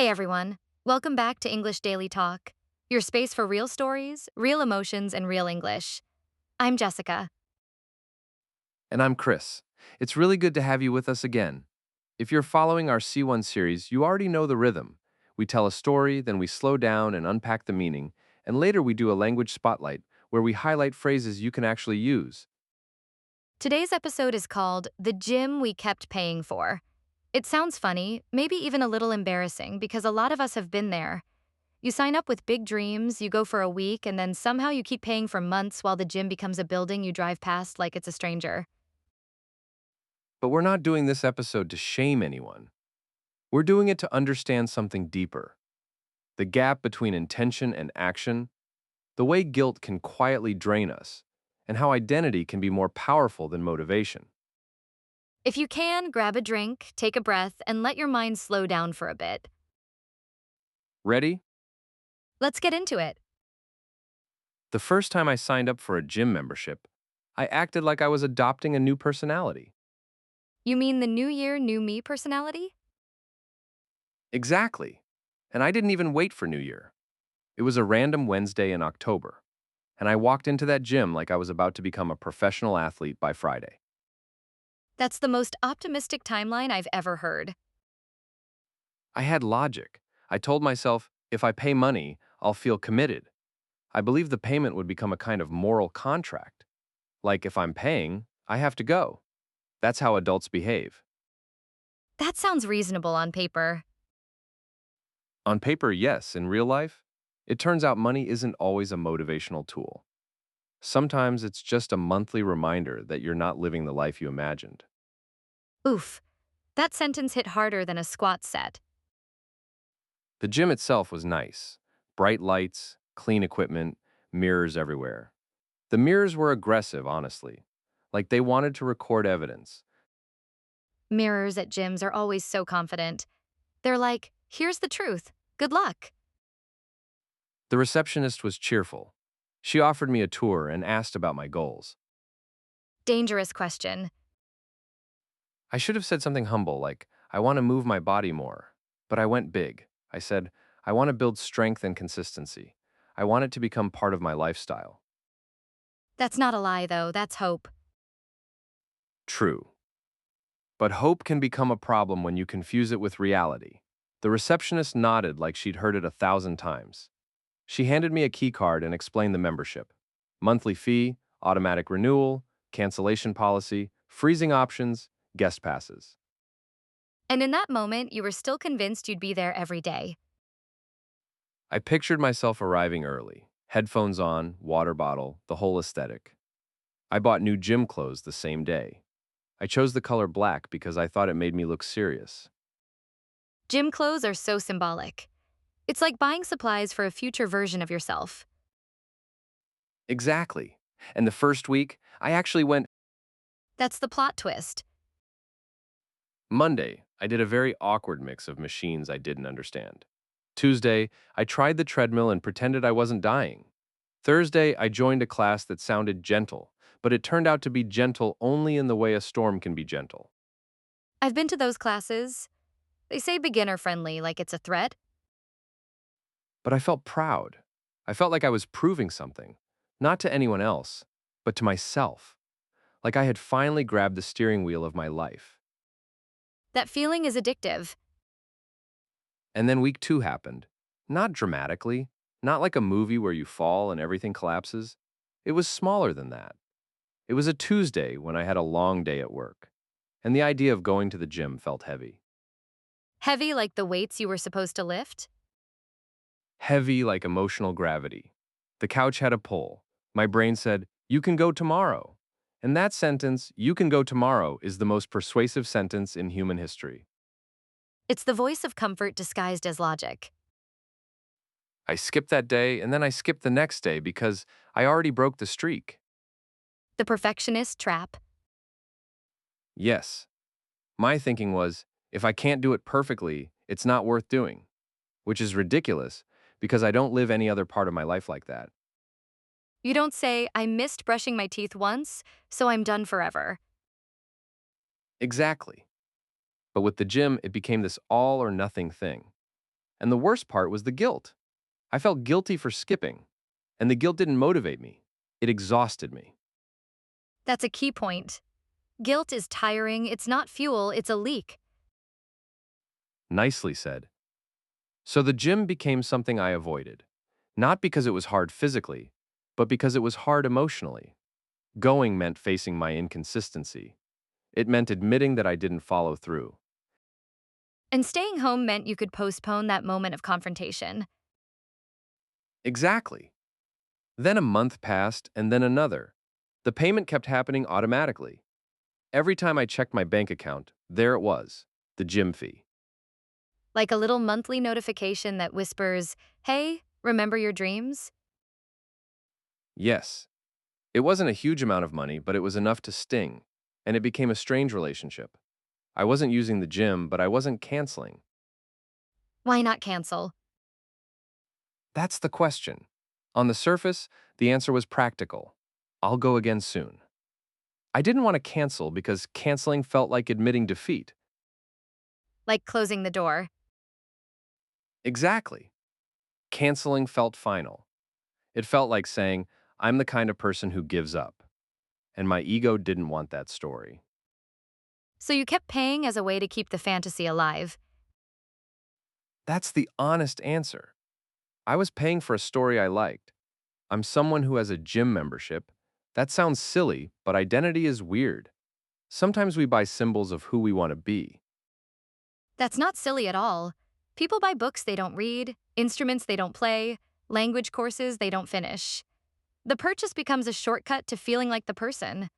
Hey everyone, welcome back to English Daily Talk, your space for real stories, real emotions, and real English. I'm Jessica. And I'm Chris. It's really good to have you with us again. If you're following our C1 series, you already know the rhythm. We tell a story, then we slow down and unpack the meaning, and later we do a language spotlight where we highlight phrases you can actually use. Today's episode is called The Gym We Kept Paying For. It sounds funny, maybe even a little embarrassing, because a lot of us have been there. You sign up with big dreams, you go for a week, and then somehow you keep paying for months while the gym becomes a building you drive past like it's a stranger. But we're not doing this episode to shame anyone. We're doing it to understand something deeper: the gap between intention and action, the way guilt can quietly drain us, and how identity can be more powerful than motivation. If you can, grab a drink, take a breath, and let your mind slow down for a bit. Ready? Let's get into it. The first time I signed up for a gym membership, I acted like I was adopting a new personality. You mean the New Year, New Me personality? Exactly. And I didn't even wait for New Year. It was a random Wednesday in October, and I walked into that gym like I was about to become a professional athlete by Friday. That's the most optimistic timeline I've ever heard. I had logic. I told myself, if I pay money, I'll feel committed. I believed the payment would become a kind of moral contract. Like, if I'm paying, I have to go. That's how adults behave. That sounds reasonable on paper. On paper, yes. In real life, it turns out money isn't always a motivational tool. Sometimes it's just a monthly reminder that you're not living the life you imagined. Oof, that sentence hit harder than a squat set. The gym itself was nice: bright lights, clean equipment, mirrors everywhere. The mirrors were aggressive, honestly, like they wanted to record evidence. Mirrors at gyms are always so confident. They're like, here's the truth. Good luck. The receptionist was cheerful. She offered me a tour and asked about my goals. Dangerous question. I should have said something humble like, I want to move my body more. But I went big. I said, I want to build strength and consistency. I want it to become part of my lifestyle. That's not a lie, though. That's hope. True. But hope can become a problem when you confuse it with reality. The receptionist nodded like she'd heard it 1,000 times. She handed me a key card and explained the membership: monthly fee, automatic renewal, cancellation policy, freezing options, guest passes. And in that moment, you were still convinced you'd be there every day. I pictured myself arriving early, headphones on, water bottle, the whole aesthetic. I bought new gym clothes the same day. I chose the color black because I thought it made me look serious. Gym clothes are so symbolic. It's like buying supplies for a future version of yourself. Exactly. And the first week, I actually went. That's the plot twist. Monday, I did a very awkward mix of machines I didn't understand. Tuesday, I tried the treadmill and pretended I wasn't dying. Thursday, I joined a class that sounded gentle, but it turned out to be gentle only in the way a storm can be gentle. I've been to those classes. They say beginner friendly, like it's a threat. But I felt proud. I felt like I was proving something, not to anyone else, but to myself. Like I had finally grabbed the steering wheel of my life. That feeling is addictive. And then week two happened. Not dramatically, not like a movie where you fall and everything collapses. It was smaller than that. It was a Tuesday when I had a long day at work, and the idea of going to the gym felt heavy. Heavy like the weights you were supposed to lift? Heavy like emotional gravity. The couch had a pull. My brain said, "You can go tomorrow." And that sentence, "you can go tomorrow," is the most persuasive sentence in human history. It's the voice of comfort disguised as logic. I skipped that day, and then I skipped the next day because I already broke the streak. The perfectionist trap. Yes, my thinking was, if I can't do it perfectly, it's not worth doing, which is ridiculous because I don't live any other part of my life like that. You don't say, I missed brushing my teeth once, so I'm done forever. Exactly. But with the gym, it became this all or nothing thing. And the worst part was the guilt. I felt guilty for skipping, and the guilt didn't motivate me. It exhausted me. That's a key point. Guilt is tiring, it's not fuel, it's a leak. Nicely said. So the gym became something I avoided, not because it was hard physically, but because it was hard emotionally. Going meant facing my inconsistency. It meant admitting that I didn't follow through. And staying home meant you could postpone that moment of confrontation. Exactly. Then a month passed, and then another. The payment kept happening automatically. Every time I checked my bank account, there it was, the gym fee. Like a little monthly notification that whispers, hey, remember your dreams? Yes, it wasn't a huge amount of money, but it was enough to sting, and it became a strange relationship. I wasn't using the gym, but I wasn't canceling. Why not cancel? That's the question. On the surface, the answer was practical. I'll go again soon. I didn't want to cancel because canceling felt like admitting defeat. Like closing the door. Exactly. Canceling felt final. It felt like saying, I'm the kind of person who gives up. And my ego didn't want that story. So you kept paying as a way to keep the fantasy alive. That's the honest answer. I was paying for a story I liked. I'm someone who has a gym membership. That sounds silly, but identity is weird. Sometimes we buy symbols of who we want to be. That's not silly at all. People buy books they don't read, instruments they don't play, language courses they don't finish. The purchase becomes a shortcut to feeling like the person.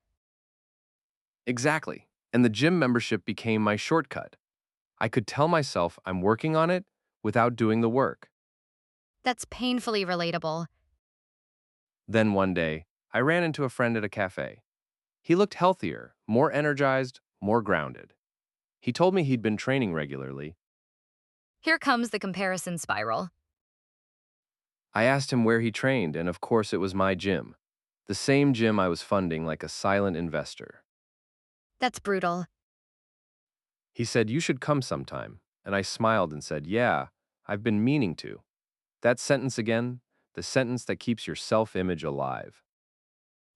Exactly. And the gym membership became my shortcut. I could tell myself I'm working on it without doing the work. That's painfully relatable. Then one day, I ran into a friend at a cafe. He looked healthier, more energized, more grounded. He told me he'd been training regularly. Here comes the comparison spiral. I asked him where he trained, and of course it was my gym. The same gym I was funding like a silent investor. That's brutal. He said, you should come sometime. And I smiled and said, yeah, I've been meaning to. That sentence again, the sentence that keeps your self-image alive.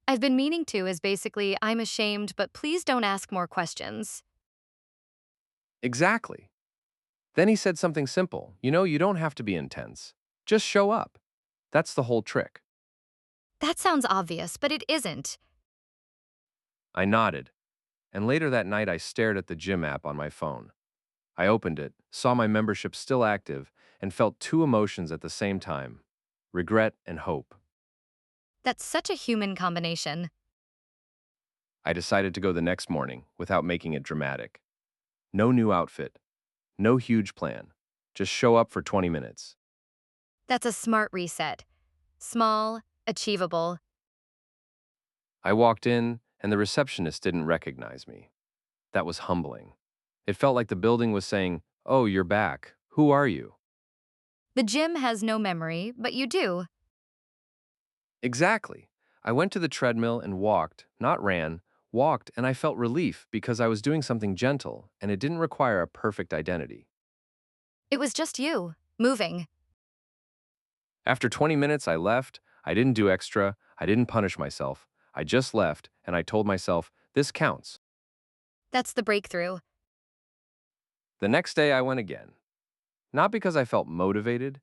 I've been meaning to is basically, I'm ashamed, but please don't ask more questions. Exactly. Then he said something simple. You don't have to be intense. Just show up. That's the whole trick. That sounds obvious, but it isn't. I nodded, and later that night I stared at the gym app on my phone. I opened it, saw my membership still active, and felt two emotions at the same time: regret and hope. That's such a human combination. I decided to go the next morning without making it dramatic. No new outfit, no huge plan. Just show up for 20 minutes. That's a smart reset. Small, achievable. I walked in, and the receptionist didn't recognize me. That was humbling. It felt like the building was saying, oh, you're back. Who are you? The gym has no memory, but you do. Exactly. I went to the treadmill and walked, not ran, walked, and I felt relief because I was doing something gentle and it didn't require a perfect identity. It was just you, moving. After 20 minutes, I left. I didn't do extra. I didn't punish myself. I just left, and I told myself, this counts. That's the breakthrough. The next day, I went again. Not because I felt motivated,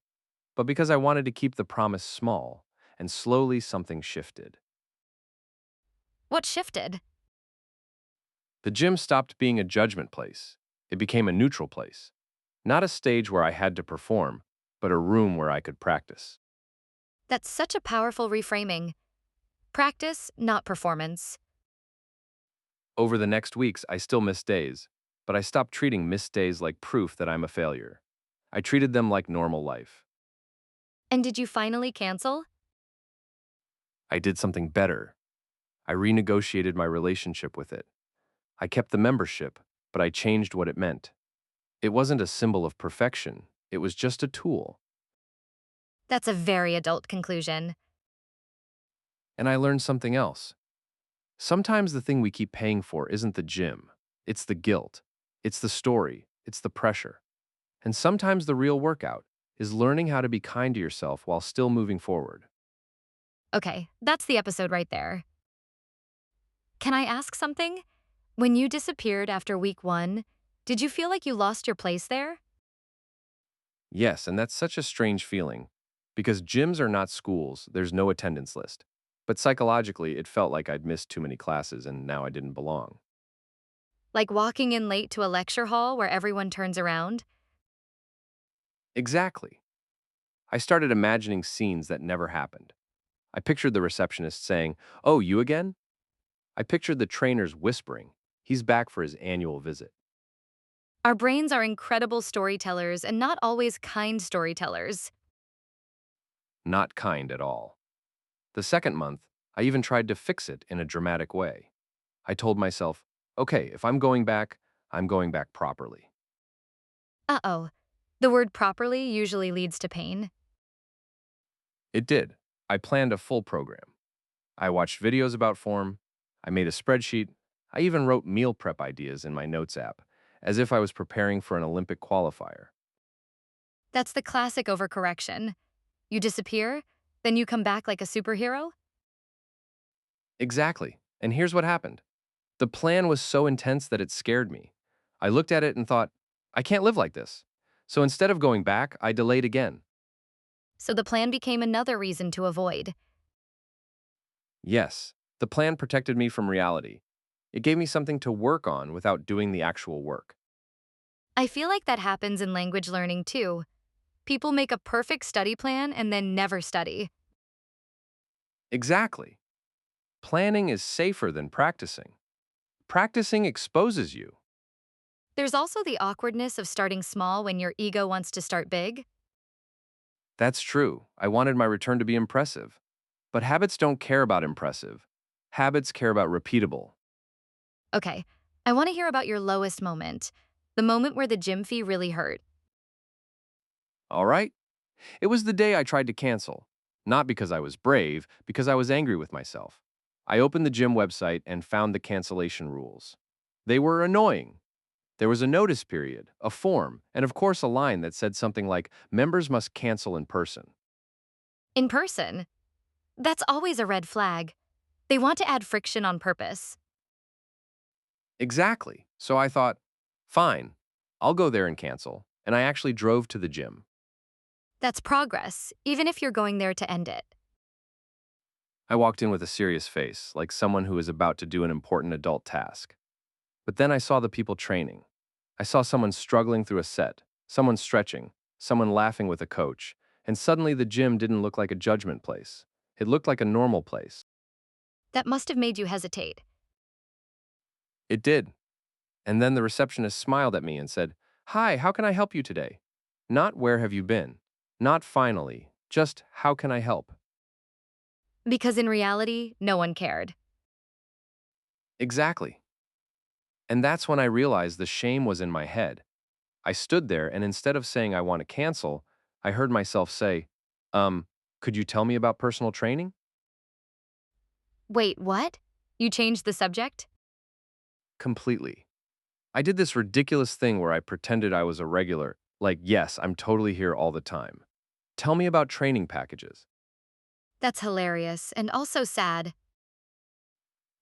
but because I wanted to keep the promise small, and slowly something shifted. What shifted? The gym stopped being a judgment place. It became a neutral place. Not a stage where I had to perform, but a room where I could practice. That's such a powerful reframing. Practice, not performance. Over the next weeks, I still missed days, but I stopped treating missed days like proof that I'm a failure. I treated them like normal life. And did you finally cancel? I did something better. I renegotiated my relationship with it. I kept the membership, but I changed what it meant. It wasn't a symbol of perfection, it was just a tool. That's a very adult conclusion. And I learned something else. Sometimes the thing we keep paying for isn't the gym, it's the guilt, it's the story, it's the pressure, and sometimes the real workout. is learning how to be kind to yourself while still moving forward. Okay, that's the episode right there. Can I ask something? When you disappeared after week 1, did you feel like you lost your place there? Yes, and that's such a strange feeling. Because gyms are not schools, there's no attendance list. But psychologically, it felt like I'd missed too many classes and now I didn't belong. Like walking in late to a lecture hall where everyone turns around? Exactly. I started imagining scenes that never happened. I pictured the receptionist saying, "Oh, you again?" I pictured the trainers whispering, "He's back for his annual visit." Our brains are incredible storytellers and not always kind storytellers. Not kind at all. The second month, I even tried to fix it in a dramatic way. I told myself, okay, if I'm going back properly. Uh-oh. The word properly usually leads to pain. It did. I planned a full program. I watched videos about form. I made a spreadsheet. I even wrote meal prep ideas in my notes app, as if I was preparing for an Olympic qualifier. That's the classic overcorrection. You disappear, then you come back like a superhero? Exactly. And here's what happened. The plan was so intense that it scared me. I looked at it and thought, I can't live like this. So instead of going back, I delayed again. So the plan became another reason to avoid. Yes, the plan protected me from reality. It gave me something to work on without doing the actual work. I feel like that happens in language learning too. People make a perfect study plan and then never study. Exactly. Planning is safer than practicing. Practicing exposes you. There's also the awkwardness of starting small when your ego wants to start big. That's true. I wanted my return to be impressive. But habits don't care about impressive. Habits care about repeatable. Okay, I want to hear about your lowest moment. The moment where the gym fee really hurt. All right? It was the day I tried to cancel. Not because I was brave, because I was angry with myself. I opened the gym website and found the cancellation rules. They were annoying. There was a notice period, a form, and of course a line that said something like, members must cancel in person. In person. That's always a red flag. They want to add friction on purpose. Exactly. So I thought, fine, I'll go there and cancel. And I actually drove to the gym. That's progress, even if you're going there to end it. I walked in with a serious face, like someone who is about to do an important adult task. But then I saw the people training. I saw someone struggling through a set, someone stretching, someone laughing with a coach, and suddenly the gym didn't look like a judgment place. It looked like a normal place. That must have made you hesitate. It did. And then the receptionist smiled at me and said, "Hi, how can I help you today?" Not "Where have you been?" Not "Finally," just "How can I help?" Because in reality, no one cared. Exactly. And that's when I realized the shame was in my head. I stood there, and instead of saying I want to cancel, I heard myself say, um, could you tell me about personal training? Wait, what? You changed the subject? Completely. I did this ridiculous thing where I pretended I was a regular, like, yes, I'm totally here all the time. Tell me about training packages. That's hilarious and also sad.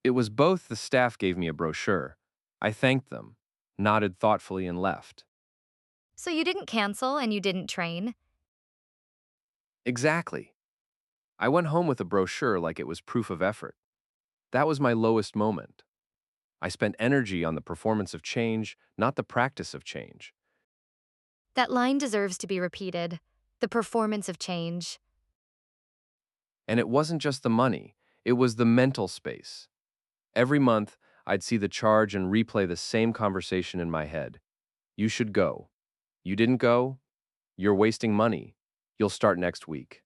It was both. The staff gave me a brochure. I thanked them, nodded thoughtfully, and left. So you didn't cancel and you didn't train? Exactly. I went home with a brochure like it was proof of effort. That was my lowest moment. I spent energy on the performance of change, not the practice of change. That line deserves to be repeated. The performance of change. And it wasn't just the money, it was the mental space. Every month, I'd see the charge and replay the same conversation in my head. You should go. You didn't go? You're wasting money. You'll start next week.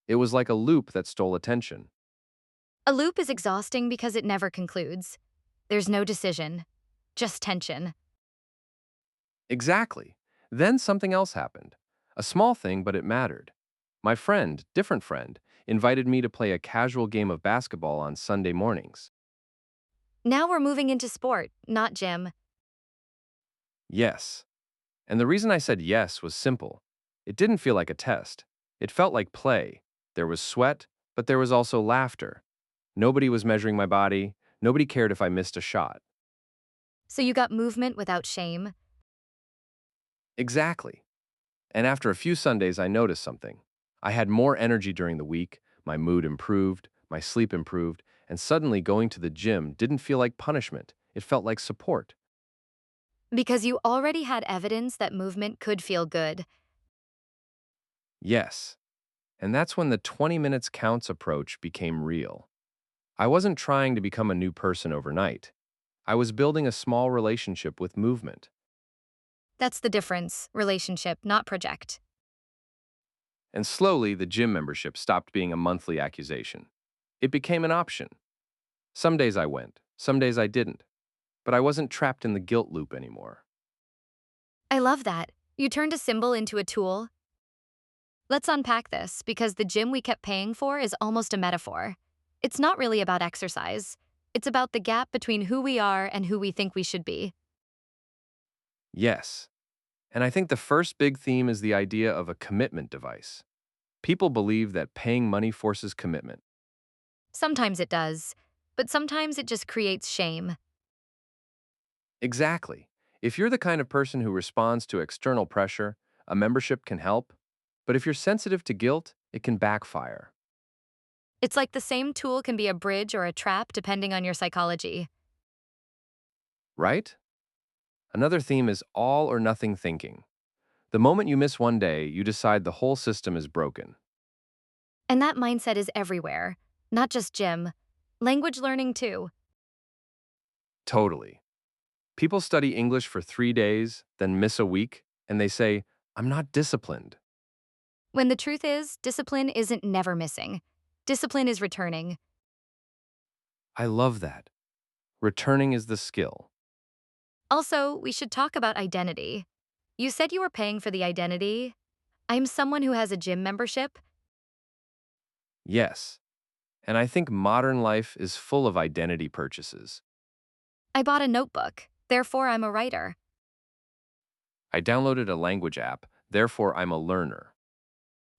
It was like a loop that stole attention. A loop is exhausting because it never concludes. There's no decision, just tension. Exactly. Then something else happened. A small thing, but it mattered. My friend, different friend, invited me to play a casual game of basketball on Sunday mornings. Now we're moving into sport, not gym. Yes. And the reason I said yes was simple. It didn't feel like a test. It felt like play. There was sweat, but there was also laughter. Nobody was measuring my body. Nobody cared if I missed a shot. So you got movement without shame. Exactly. And after a few Sundays, I noticed something. I had more energy during the week, my mood improved, my sleep improved, and suddenly going to the gym didn't feel like punishment. It felt like support. Because you already had evidence that movement could feel good. Yes. And that's when the 20 minutes counts approach became real. I wasn't trying to become a new person overnight. I was building a small relationship with movement. That's the difference, relationship, not project. And slowly, the gym membership stopped being a monthly accusation. It became an option. Some days I went, some days I didn't. But I wasn't trapped in the guilt loop anymore. I love that. You turned a symbol into a tool. Let's unpack this because the gym we kept paying for is almost a metaphor. It's not really about exercise. It's about the gap between who we are and who we think we should be. Yes. And I think the first big theme is the idea of a commitment device. People believe that paying money forces commitment. Sometimes it does, but sometimes it just creates shame. Exactly. If you're the kind of person who responds to external pressure, a membership can help. But if you're sensitive to guilt, it can backfire. It's like the same tool can be a bridge or a trap depending on your psychology. Right? Another theme is all or nothing thinking. The moment you miss one day, you decide the whole system is broken. And that mindset is everywhere, not just gym. Language learning too. Totally. People study English for 3 days, then miss a week, and they say, I'm not disciplined. When the truth is, discipline isn't never missing. Discipline is returning. I love that. Returning is the skill. Also, we should talk about identity. You said you were paying for the identity. I'm someone who has a gym membership. Yes. And I think modern life is full of identity purchases. I bought a notebook, therefore I'm a writer. I downloaded a language app, therefore I'm a learner.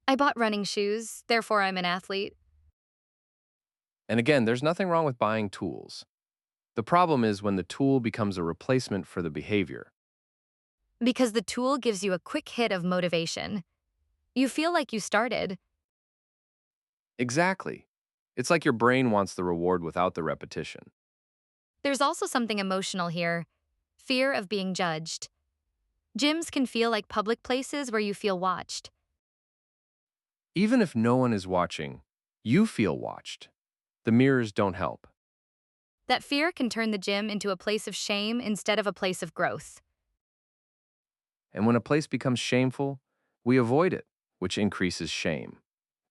I bought running shoes, therefore I'm an athlete. And again, there's nothing wrong with buying tools. The problem is when the tool becomes a replacement for the behavior. Because the tool gives you a quick hit of motivation. You feel like you started. Exactly. It's like your brain wants the reward without the repetition. There's also something emotional here, fear of being judged. Gyms can feel like public places where you feel watched. Even if no one is watching, you feel watched. The mirrors don't help. That fear can turn the gym into a place of shame instead of a place of growth. And when a place becomes shameful, we avoid it, which increases shame.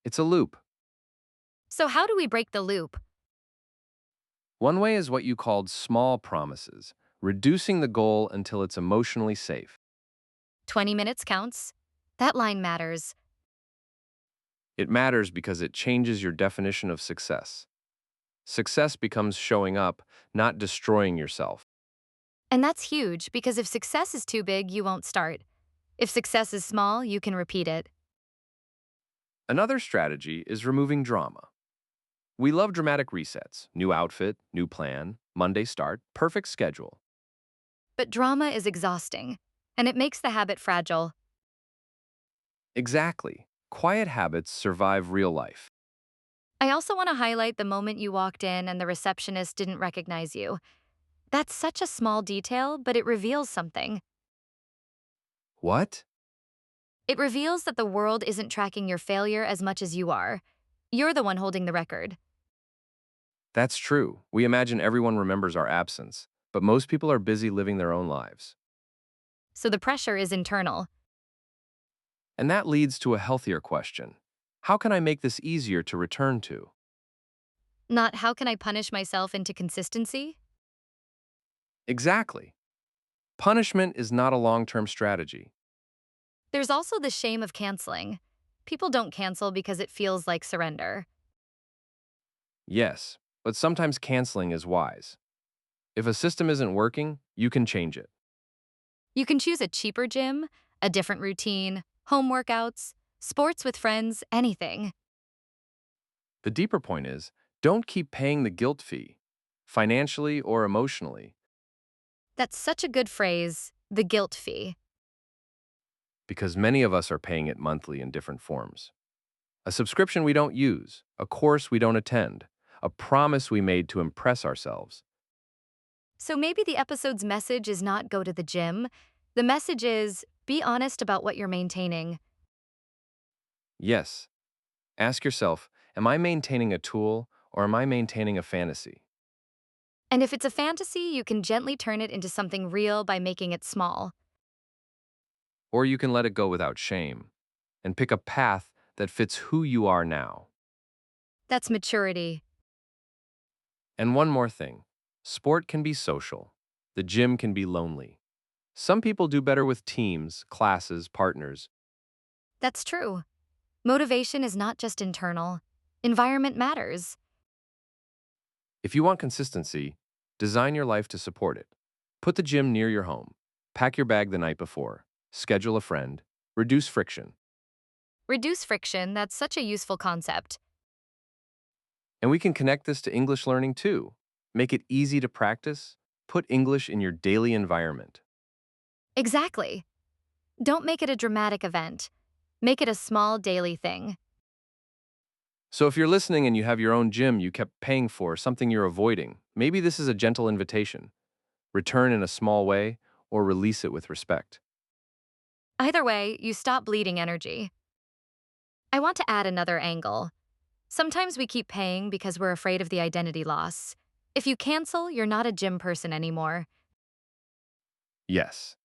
It's a loop. So, how do we break the loop? One way is what you called small promises, reducing the goal until it's emotionally safe. 20 minutes counts. That line matters. It matters because it changes your definition of success. Success becomes showing up, not destroying yourself. And that's huge because if success is too big, you won't start. If success is small, you can repeat it. Another strategy is removing drama. We love dramatic resets, new outfit, new plan, Monday start, perfect schedule. But drama is exhausting, and it makes the habit fragile. Exactly. Quiet habits survive real life. I also want to highlight the moment you walked in and the receptionist didn't recognize you. That's such a small detail, but it reveals something. What? It reveals that the world isn't tracking your failure as much as you are. You're the one holding the record. That's true. We imagine everyone remembers our absence, but most people are busy living their own lives. So the pressure is internal. And that leads to a healthier question. How can I make this easier to return to? Not how can I punish myself into consistency? Exactly. Punishment is not a long-term strategy. There's also the shame of canceling. People don't cancel because it feels like surrender. Yes, but sometimes canceling is wise. If a system isn't working, you can change it. You can choose a cheaper gym, a different routine, home workouts, sports with friends, anything. The deeper point is, don't keep paying the guilt fee, financially or emotionally, That's such a good phrase, the guilt fee. because many of us are paying it monthly in different forms. A subscription we don't use, a course we don't attend, a promise we made to impress ourselves. So maybe the episode's message is not go to the gym. The message is be honest about what you're maintaining. Yes, ask yourself, am I maintaining a tool or am I maintaining a fantasy? And if it's a fantasy, you can gently turn it into something real by making it small. Or you can let it go without shame and pick a path that fits who you are now. That's maturity. And one more thing, sport can be social. The gym can be lonely. Some people do better with teams, classes, partners. That's true. Motivation is not just internal. Environment matters. If you want consistency, design your life to support it. Put the gym near your home. Pack your bag the night before. Schedule a friend. Reduce friction. Reduce friction, that's such a useful concept. And we can connect this to English learning too. Make it easy to practice. Put English in your daily environment. Exactly. Don't make it a dramatic event. Make it a small daily thing. So if you're listening and you have your own gym you kept paying for, something you're avoiding, maybe this is a gentle invitation. Return in a small way or release it with respect. Either way, you stop bleeding energy. I want to add another angle. Sometimes we keep paying because we're afraid of the identity loss. If you cancel, you're not a gym person anymore. Yes.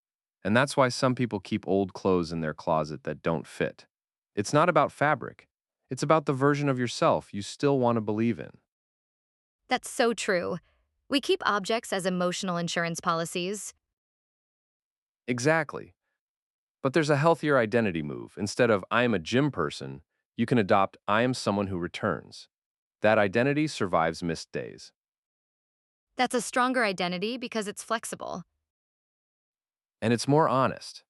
And that's why some people keep old clothes in their closet that don't fit. It's not about fabric. It's about the version of yourself you still want to believe in. That's so true. We keep objects as emotional insurance policies. Exactly. But there's a healthier identity move. Instead of I am a gym person, you can adopt I am someone who returns. That identity survives missed days. That's a stronger identity because it's flexible. And it's more honest.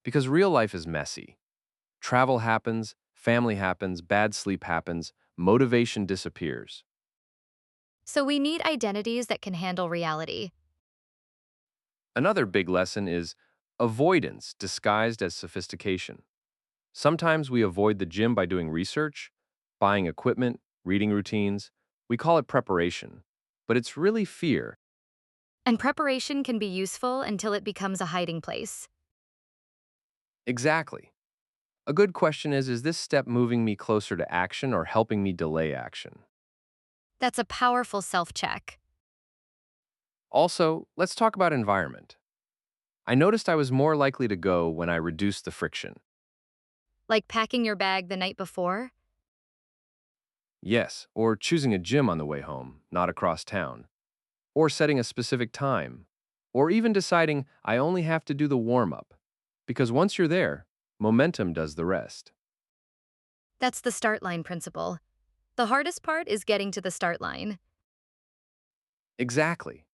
Because real life is messy. Travel happens, family happens, bad sleep happens, motivation disappears. So we need identities that can handle reality. Another big lesson is avoidance disguised as sophistication. Sometimes we avoid the gym by doing research, buying equipment, reading routines. We call it preparation, but it's really fear. And preparation can be useful until it becomes a hiding place. Exactly. A good question is this step moving me closer to action or helping me delay action? That's a powerful self-check. Also, let's talk about environment. I noticed I was more likely to go when I reduced the friction. Like packing your bag the night before. Yes, or choosing a gym on the way home, not across town. Or setting a specific time. Or even deciding I only have to do the warm-up. Because once you're there, momentum does the rest. That's the start line principle. The hardest part is getting to the start line. Exactly.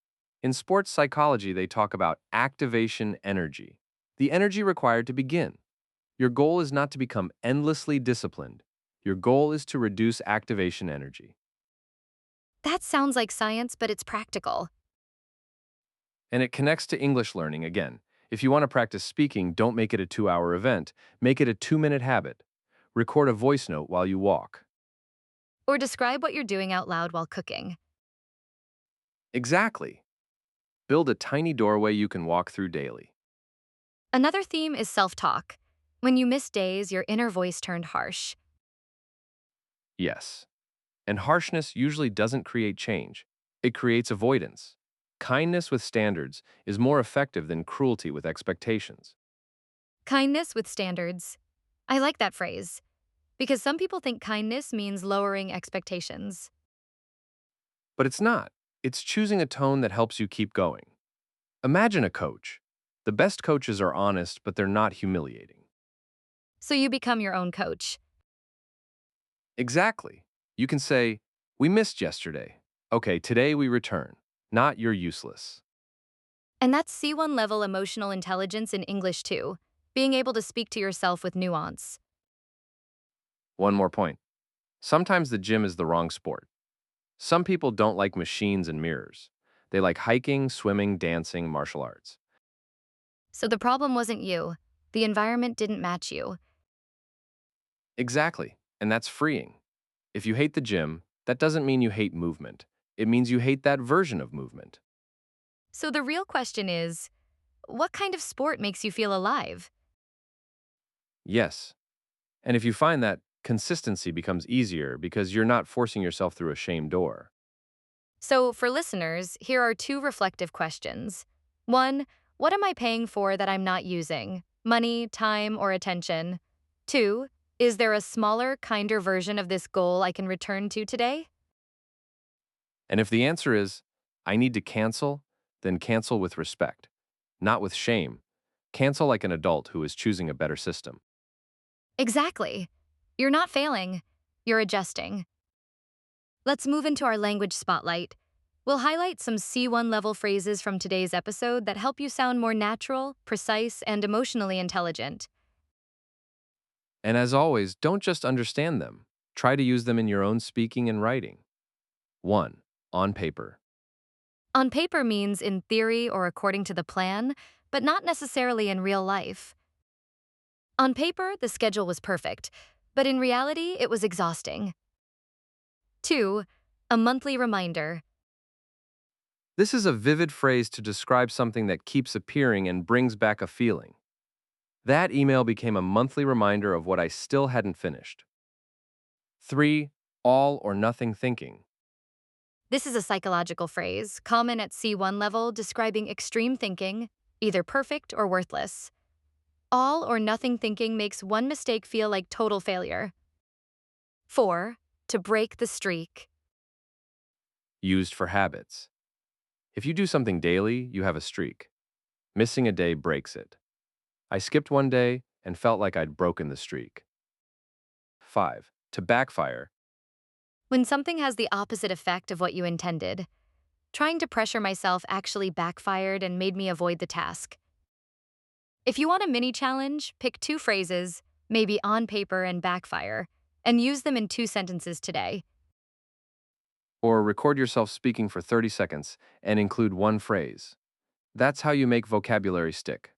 In sports psychology, they talk about activation energy, the energy required to begin. Your goal is not to become endlessly disciplined. Your goal is to reduce activation energy. That sounds like science, but it's practical. And it connects to English learning again. If you want to practice speaking, don't make it a 2-hour event. Make it a 2-minute habit. Record a voice note while you walk. Or describe what you're doing out loud while cooking. Exactly. Build a tiny doorway you can walk through daily. Another theme is self-talk. When you miss days, your inner voice turned harsh. Yes. And harshness usually doesn't create change. It creates avoidance. Kindness with standards is more effective than cruelty with expectations. Kindness with standards. I like that phrase, because some people think kindness means lowering expectations. But it's not. It's choosing a tone that helps you keep going. Imagine a coach. The best coaches are honest, but they're not humiliating. So you become your own coach. Exactly. You can say, we missed yesterday. Okay, today we return. Not you're useless. And that's C1 level emotional intelligence in English too. being able to speak to yourself with nuance. One more point. Sometimes the gym is the wrong sport. Some people don't like machines and mirrors. They like hiking, swimming, dancing, martial arts. So the problem wasn't you. The environment didn't match you. Exactly. And that's freeing. If you hate the gym, that doesn't mean you hate movement. It means you hate that version of movement. So the real question is, what kind of sport makes you feel alive? Yes. And if you find that, consistency becomes easier because you're not forcing yourself through a shame door. So for listeners, here are two reflective questions. One, what am I paying for that I'm not using? Money, time, or attention? Two, is there a smaller, kinder version of this goal I can return to today? And if the answer is, I need to cancel, then cancel with respect, not with shame. Cancel like an adult who is choosing a better system. Exactly. You're not failing, you're adjusting. Let's move into our language spotlight. We'll highlight some C1 level phrases from today's episode that help you sound more natural, precise, and emotionally intelligent. And as always, don't just understand them. Try to use them in your own speaking and writing. 1. On paper. On paper means in theory or according to the plan, but not necessarily in real life. On paper, the schedule was perfect, but in reality, it was exhausting. 2. A monthly reminder. This is a vivid phrase to describe something that keeps appearing and brings back a feeling. That email became a monthly reminder of what I still hadn't finished. 3. All or nothing thinking. This is a psychological phrase, common at C1 level, describing extreme thinking, either perfect or worthless. All or nothing thinking makes one mistake feel like total failure. 4. To break the streak. Used for habits. If you do something daily, you have a streak. Missing a day breaks it. I skipped one day and felt like I'd broken the streak. 5. To backfire. When something has the opposite effect of what you intended, trying to pressure myself actually backfired and made me avoid the task. If you want a mini challenge, pick two phrases, maybe on paper and backfire, and use them in two sentences today. Or record yourself speaking for 30 seconds and include one phrase. That's how you make vocabulary stick.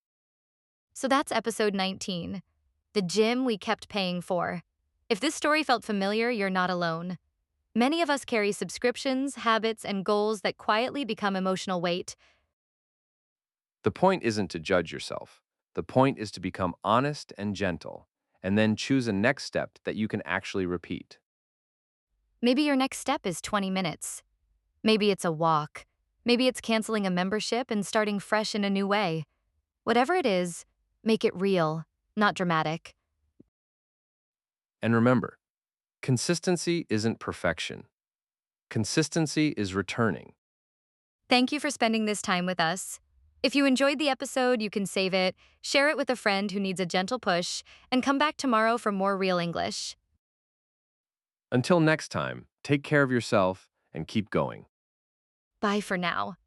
So that's episode 19, The Gym We Kept Paying For. If this story felt familiar, you're not alone. Many of us carry subscriptions, habits, and goals that quietly become emotional weight. The point isn't to judge yourself. The point is to become honest and gentle, and then choose a next step that you can actually repeat. Maybe your next step is 20 minutes. Maybe it's a walk. Maybe it's canceling a membership and starting fresh in a new way. Whatever it is, make it real, not dramatic. And remember, consistency isn't perfection. Consistency is returning. Thank you for spending this time with us. If you enjoyed the episode, you can save it, share it with a friend who needs a gentle push, and come back tomorrow for more real English. Until next time, take care of yourself and keep going. Bye for now.